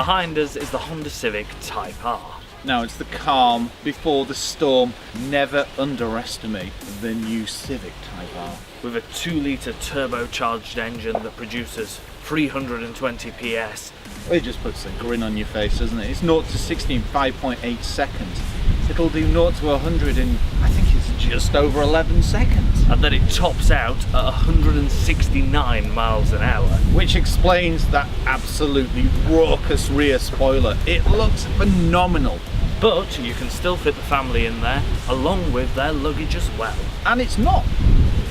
Behind us is the Honda Civic Type R. Now it's the calm before the storm. Never underestimate the new Civic Type R. With a 2-litre turbocharged engine that produces 320 PS. It just puts a grin on your face, doesn't it? It's 0 to 60 in 5.8 seconds. It'll do 0 to 100 in, I think it's just over 11 seconds. And then it tops out at 169 miles an hour. Which explains that absolutely raucous rear spoiler. It looks phenomenal. But you can still fit the family in there, along with their luggage as well. And it's not,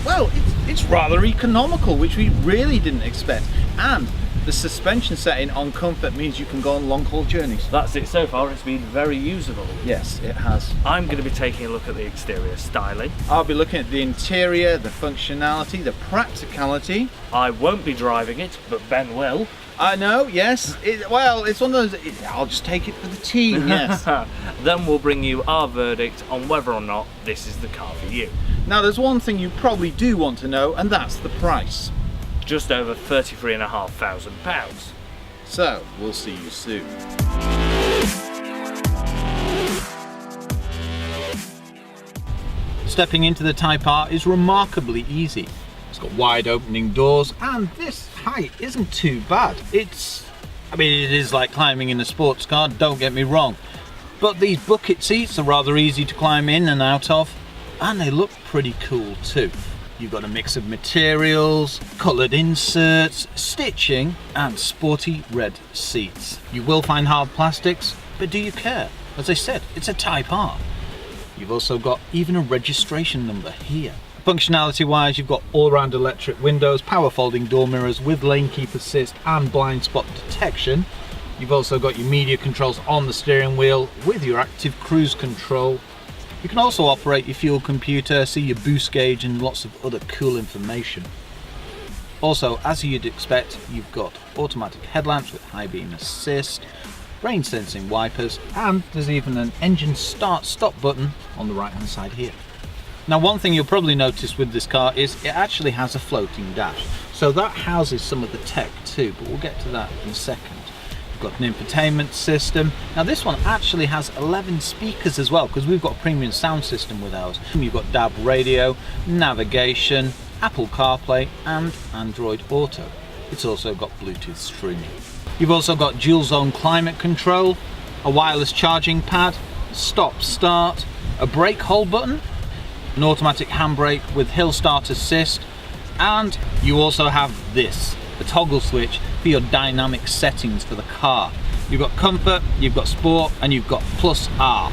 well, it's rather economical, which we really didn't expect. And the suspension setting on comfort means you can go on long haul journeys. That's it so far, it's been very usable. Yes, it has. I'm going to be taking a look at the exterior styling. I'll be looking at the interior, the functionality, the practicality. I won't be driving it, but Ben will. I know, yes. Well, it's one of those, I'll just take it for the team, yes. Then we'll bring you our verdict on whether or not this is the car for you. Now there's one thing you probably do want to know, and that's the price. Just over £33,500. So, we'll see you soon. Stepping into the Type R is remarkably easy. It's got wide opening doors, and this height isn't too bad. It is like climbing in a sports car, don't get me wrong. But these bucket seats are rather easy to climb in and out of, and they look pretty cool too. You've got a mix of materials, coloured inserts, stitching, and sporty red seats. You will find hard plastics, but do you care? As I said, it's a Type R. You've also got even a registration number here. Functionality wise, you've got all-round electric windows, power folding door mirrors with lane keep assist and blind spot detection. You've also got your media controls on the steering wheel with your active cruise control. You can also operate your fuel computer, see your boost gauge and lots of other cool information. Also, as you'd expect, you've got automatic headlamps with high beam assist, rain sensing wipers, and there's even an engine start stop button on the right hand side here. Now one thing you'll probably notice with this car is it actually has a floating dash. So that houses some of the tech too, but we'll get to that in a second. You've got an infotainment system. Now this one actually has 11 speakers as well, because we've got a premium sound system with ours. You've got DAB radio, navigation, Apple CarPlay and Android Auto. It's also got Bluetooth streaming. You've also got dual zone climate control, a wireless charging pad, stop start, a brake hold button, an automatic handbrake with hill start assist, and you also have this, the toggle switch for your dynamic settings for the car. You've got comfort, you've got sport, and you've got plus R.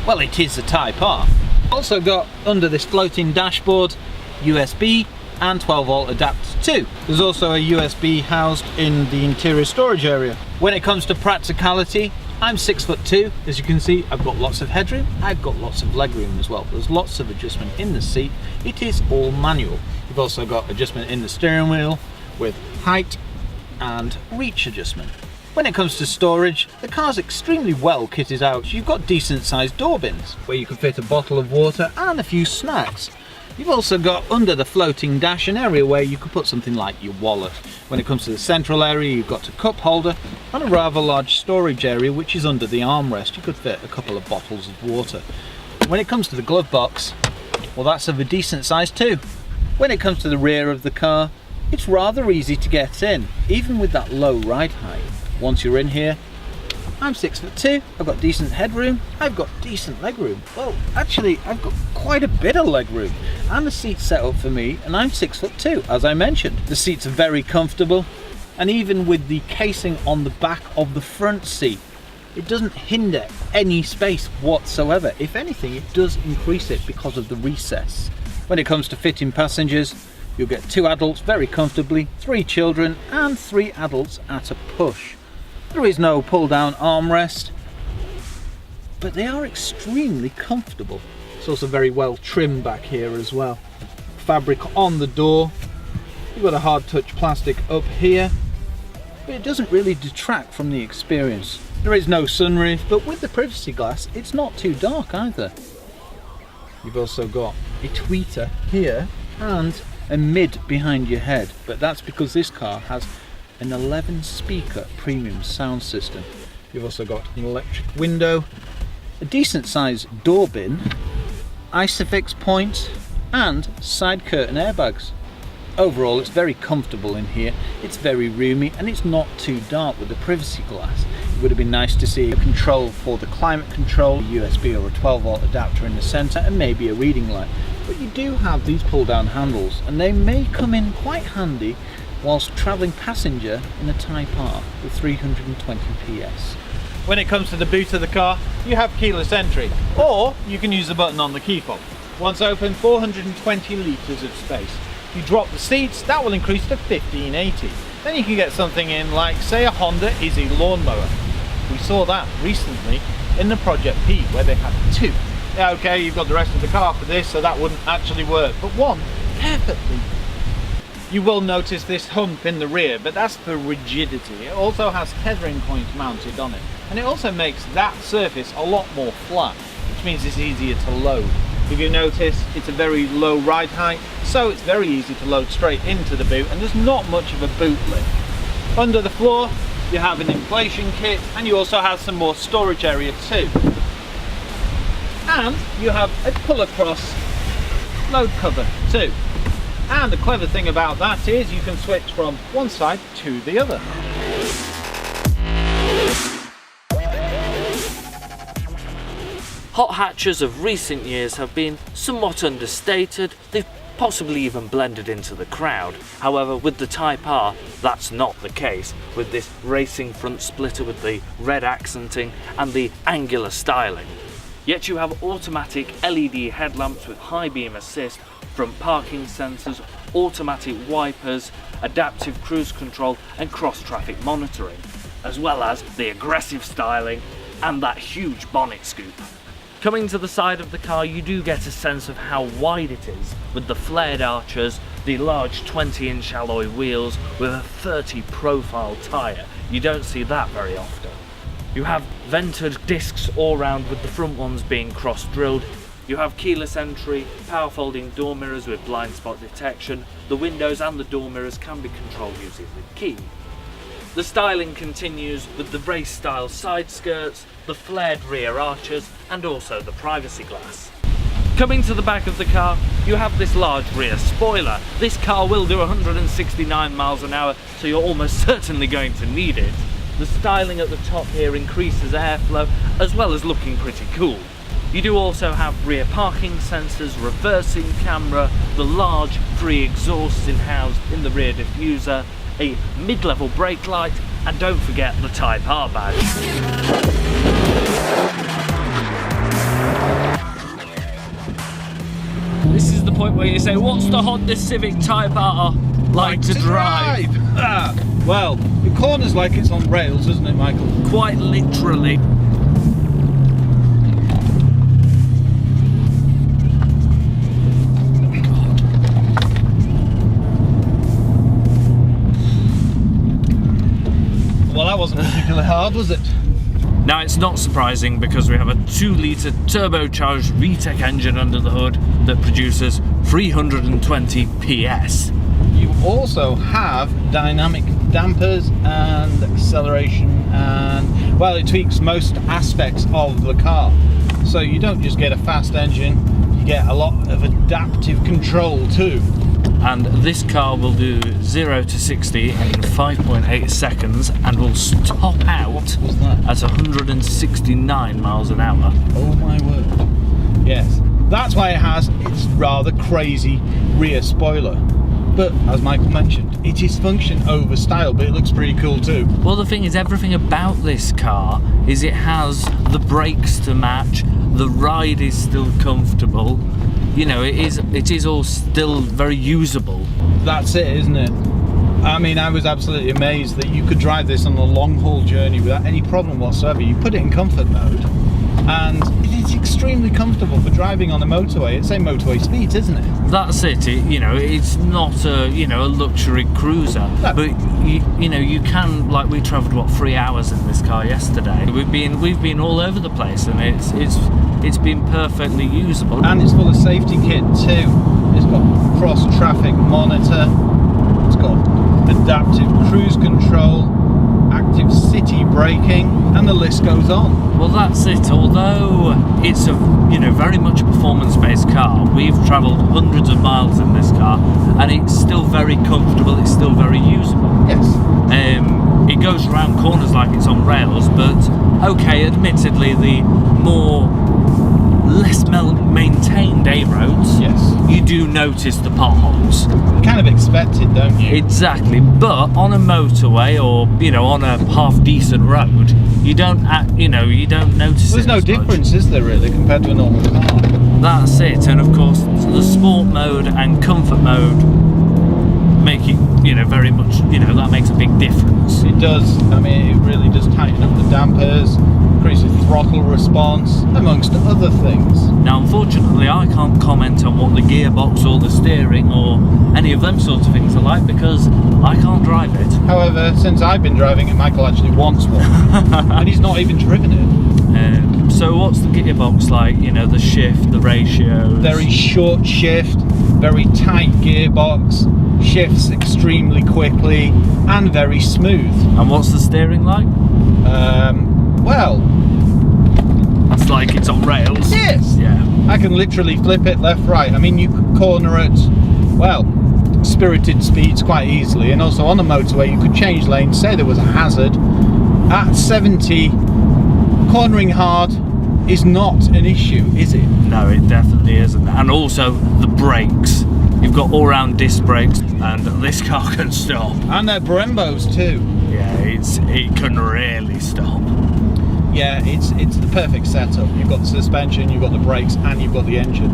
Well, it is a Type R. Also got under this floating dashboard, USB and 12 volt adapter too. There's also a USB housed in the interior storage area. When it comes to practicality, I'm 6'2", as you can see. I've got lots of headroom, I've got lots of legroom as well. There's lots of adjustment in the seat. It is all manual. You've also got adjustment in the steering wheel with height and reach adjustment. When it comes to storage, the car's extremely well kitted out. You've got decent sized door bins where you can fit a bottle of water and a few snacks. You've also got under the floating dash an area where you could put something like your wallet. When it comes to the central area, you've got a cup holder and a rather large storage area which is under the armrest. You could fit a couple of bottles of water. When it comes to the glove box, well, that's of a decent size too. When it comes to the rear of the car, it's rather easy to get in, even with that low ride height. Once you're in here, I'm 6'2", I've got decent headroom, I've got decent legroom. Well, actually, I've got quite a bit of legroom. And the seat's set up for me, and I'm 6'2", as I mentioned. The seats are very comfortable, and even with the casing on the back of the front seat, it doesn't hinder any space whatsoever. If anything, it does increase it because of the recess. When it comes to fitting passengers, you'll get 2 adults very comfortably, 3 children, and 3 adults at a push. There is no pull-down armrest, but they are extremely comfortable. It's also very well trimmed back here as well. Fabric on the door. You've got a hard touch plastic up here, but it doesn't really detract from the experience. There is no sunroof, but with the privacy glass, it's not too dark either. You've also got a tweeter here and a mid behind your head, but that's because this car has an 11 speaker premium sound system. You've also got an electric window, a decent sized door bin, ISOFIX points and side curtain airbags. Overall it's very comfortable in here, it's very roomy and it's not too dark with the privacy glass. It would have been nice to see a control for the climate control, a USB or a 12 volt adapter in the centre and maybe a reading light. But you do have these pull down handles and they may come in quite handy whilst travelling passenger in a Type R with 320 PS. When it comes to the boot of the car, you have keyless entry, or you can use the button on the key fob. Once open, 420 litres of space. You drop the seats, that will increase to 1580. Then you can get something in like, say, a Honda Izzy lawnmower. We saw that recently in the Project P, where they had two. Yeah, okay, you've got the rest of the car for this, so that wouldn't actually work, but one perfectly. You will notice this hump in the rear, but that's for rigidity. It also has tethering points mounted on it, and it also makes that surface a lot more flat, which means it's easier to load. If you notice, it's a very low ride height, so it's very easy to load straight into the boot, and there's not much of a boot lift. Under the floor, you have an inflation kit, and you also have some more storage area too. And you have a pull-across load cover too. And the clever thing about that is you can switch from one side to the other. Hot hatches of recent years have been somewhat understated. They've possibly even blended into the crowd. However, with the Type R, that's not the case, with this racing front splitter with the red accenting and the angular styling. Yet you have automatic LED headlamps with high beam assist, front parking sensors, automatic wipers, adaptive cruise control and cross traffic monitoring, as well as the aggressive styling and that huge bonnet scoop. Coming to the side of the car, you do get a sense of how wide it is, with the flared arches, the large 20-inch alloy wheels with a 30 profile tyre. You don't see that very often. You have vented discs all round, with the front ones being cross-drilled. You have keyless entry, power folding door mirrors with blind spot detection. The windows and the door mirrors can be controlled using the key. The styling continues with the race style side skirts, the flared rear arches and also the privacy glass. Coming to the back of the car, you have this large rear spoiler. This car will do 169 miles an hour, so you're almost certainly going to need it. The styling at the top here increases airflow as well as looking pretty cool. You do also have rear parking sensors, reversing camera, the large free exhausts housed in the rear diffuser, a mid-level brake light, and don't forget the Type R badge. This is the point where you say, what's the Honda Civic Type R like to drive? Well, the corner's like it's on rails, isn't it, Michael? Quite literally. Well, that wasn't particularly hard, was it? Now, it's not surprising because we have a 2-litre turbocharged VTEC engine under the hood that produces 320 PS. You also have dynamic dampers and acceleration, and, well, it tweaks most aspects of the car. So you don't just get a fast engine, you get a lot of adaptive control too. And this car will do 0 to 60 in 5.8 seconds and will stop out at 169 miles an hour. Oh my word. Yes, that's why it has its rather crazy rear spoiler. But as Michael mentioned, it is function over style, but it looks pretty cool too. Well, the thing is, everything about this car is it has the brakes to match, the ride is still comfortable. You know, it is all still very usable. That's it, isn't it? I mean, I was absolutely amazed that you could drive this on a long haul journey without any problem whatsoever. You put it in comfort mode and it is extremely comfortable for driving on a motorway. It's a motorway speed, isn't it? That's it. It's not a luxury cruiser, no. But you can, like, we travelled 3 hours in this car yesterday. We've been all over the place, and it's been perfectly usable. And it's full of safety kit too. It's got cross traffic monitor. It's got adaptive cruise control, active city braking, and the list goes on. Well, that's it. Although it's a very much a performance-based car, we've travelled hundreds of miles in this car, and it's still very comfortable. It's still very usable. Yes. It goes around corners like it's on rails, but okay, admittedly, the less maintained A roads, Yes. you do notice the potholes. You kind of expect it, don't you? Exactly, but on a motorway or on a half decent road, you don't notice. There's it no as much. difference, is there, really, compared to a normal car? That's it, and of course the sport mode and comfort mode make it very much that makes a big difference. It does. I mean, it really does tighten up the dampers, increases throttle response, amongst other things. Now, unfortunately, I can't comment on what the gearbox or the steering or any of them sorts of things are like because I can't drive it. However, since I've been driving it, Michael actually wants one, and he's not even driven it. So what's the gearbox like? The shift, the ratios? Very short shift, very tight gearbox, shifts extremely quickly, and very smooth. And what's the steering like? Well, It's like it's on rails. yes. Yeah. I can literally flip it left, right. I mean, you could corner at, well, spirited speeds quite easily, and also on the motorway you could change lanes. Say there was a hazard at 70, cornering hard is not an issue, is it? No, it definitely isn't. And also the brakes. You've got all-round disc brakes, and this car can stop. And they're Brembos too. Yeah, it can really stop. Yeah, it's the perfect setup. You've got the suspension, you've got the brakes, and you've got the engine.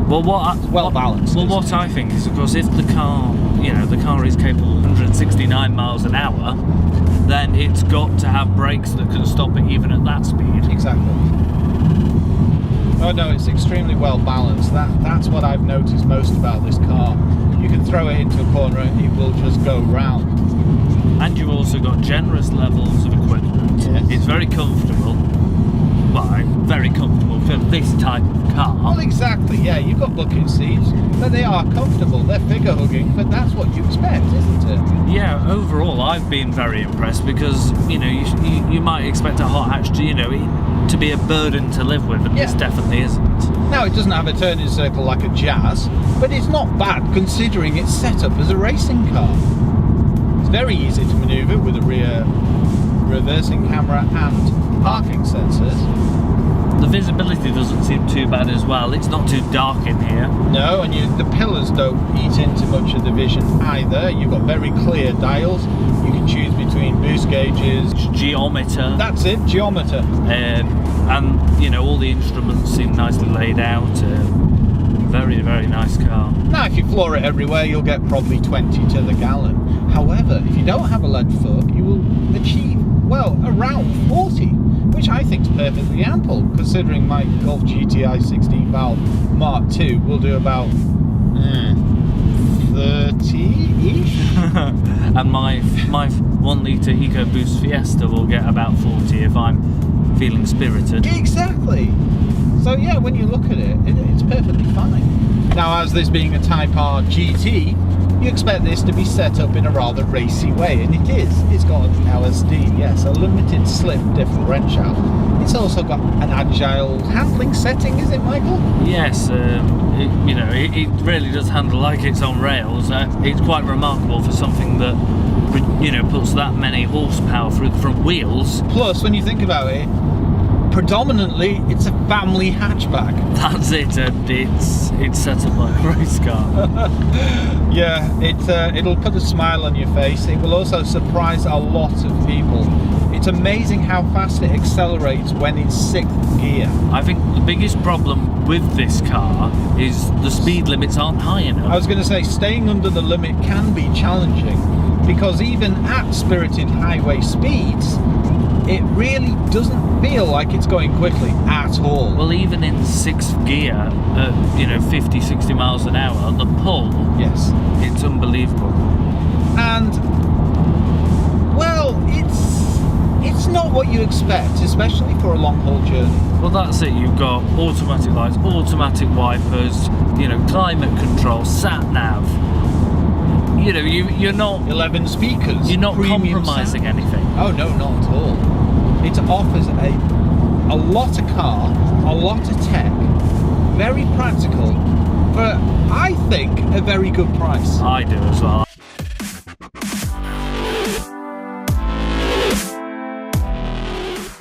Well, well balanced. Well, what I think is, of course, if the car is capable of 169 miles an hour, then it's got to have brakes that can stop it even at that speed. Exactly. Oh no, it's extremely well balanced. That's what I've noticed most about this car. You can throw it into a corner and it will just go round. And you've also got generous levels of equipment. Yes. It's very comfortable. Well, very comfortable for this type of car. Well, exactly, yeah, you've got bucket seats, but they are comfortable. They're figure hugging, but that's what you expect, isn't it? Yeah, overall, I've been very impressed because, you might expect a hot hatch to be a burden to live with, and this Yeah. definitely isn't. Now, it doesn't have a turning circle like a Jazz, but it's not bad considering it's set up as a racing car. It's very easy to manoeuvre with a rear reversing camera and parking sensors. The visibility doesn't seem too bad as well. It's not too dark in here. No, and the pillars don't eat into much of the vision either. You've got very clear dials. You can choose between boost gauges. Geometer. That's it, geometer. And all the instruments seem nicely laid out. Very, very nice car. Now, if you floor it everywhere, you'll get probably 20 to the gallon. However, if you don't have a lead foot, you will achieve, well, around 40, which I think is perfectly ample, considering my Golf GTI 16 valve Mark II will do about 30-ish. And my 1 litre EcoBoost Fiesta will get about 40 if I'm feeling spirited. Exactly. So yeah, when you look at it, it's perfectly fine. Now, as this being a Type R GT, you expect this to be set up in a rather racy way, and it is. It's got an LSD, yes, a limited slip differential. It's also got an agile handling setting, is it, Michael? Yes, it really does handle like it's on rails. It's quite remarkable for something that puts that many horsepower through the front wheels. Plus, when you think about it, predominantly it's a family hatchback. That's it, and it's set up like a race car. Yeah, it'll put a smile on your face. It will also surprise a lot of people. It's amazing how fast it accelerates when in 6th gear. I think the biggest problem with this car is the speed limits aren't high enough. I was going to say, staying under the limit can be challenging, because even at spirited highway speeds, it really doesn't feel like it's going quickly at all. Well, even in 6th gear at 50, 60 miles an hour, the pull, Yes. it's unbelievable. And, well, it's not what you expect, especially for a long haul journey. Well, that's it. You've got automatic lights, automatic wipers, climate control, sat nav. you know, you're not 11 speakers. you're not premium compromising sound. anything. Oh no, not at all. It offers a lot of car, a lot of tech, very practical, for I think a very good price. I do as well.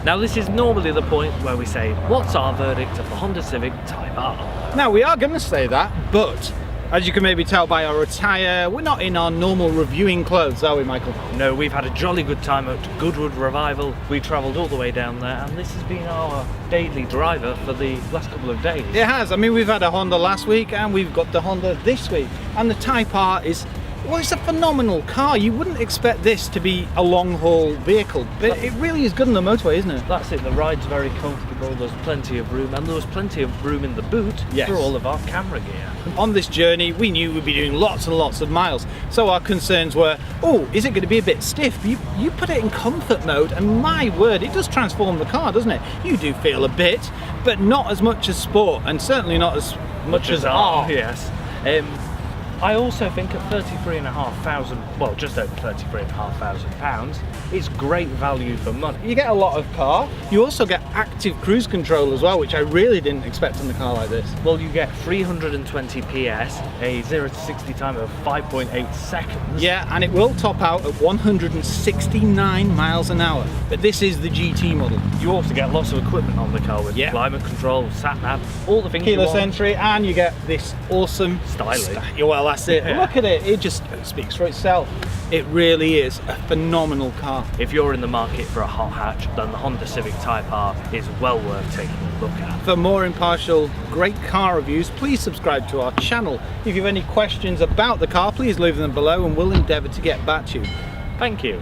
Now this is normally the point where we say, what's our verdict of the Honda Civic Type R? Now we are going to say that, but as you can maybe tell by our attire, we're not in our normal reviewing clothes, are we, Michael? No, we've had a jolly good time at Goodwood Revival. We travelled all the way down there, and this has been our daily driver for the last couple of days. It has. I mean, we've had a Honda last week and we've got the Honda this week, and the Type R is, well, it's a phenomenal car. You wouldn't expect this to be a long-haul vehicle, but it really is good on the motorway, isn't it? That's it, the ride's very comfortable, there's plenty of room, and there was plenty of room in the boot Yes. for all of our camera gear. On this journey, we knew we'd be doing lots and lots of miles, so our concerns were, oh, is it going to be a bit stiff? You put it in comfort mode, and my word, it does transform the car, doesn't it? You do feel a bit, but not as much as Sport, and certainly not as much as R. Yes. I also think at £33,500, well, just over £33,500, it's great value for money. You get a lot of car. You also get active cruise control as well, which I really didn't expect in a car like this. Well, you get 320 PS, a 0 to 60 time of 5.8 seconds. Yeah, and it will top out at 169 miles an hour. But this is the GT model. You also get lots of equipment on the car with climate control, sat nav, all the things you Keyless want. entry, and you get this awesome Styling. Well, that's it. Yeah. Look at it. It just speaks for itself. It really is a phenomenal car. If you're in the market for a hot hatch, then the Honda Civic Type R is well worth taking a look at. For more impartial, great car reviews, please subscribe to our channel. If you have any questions about the car, please leave them below and we'll endeavour to get back to you. Thank you.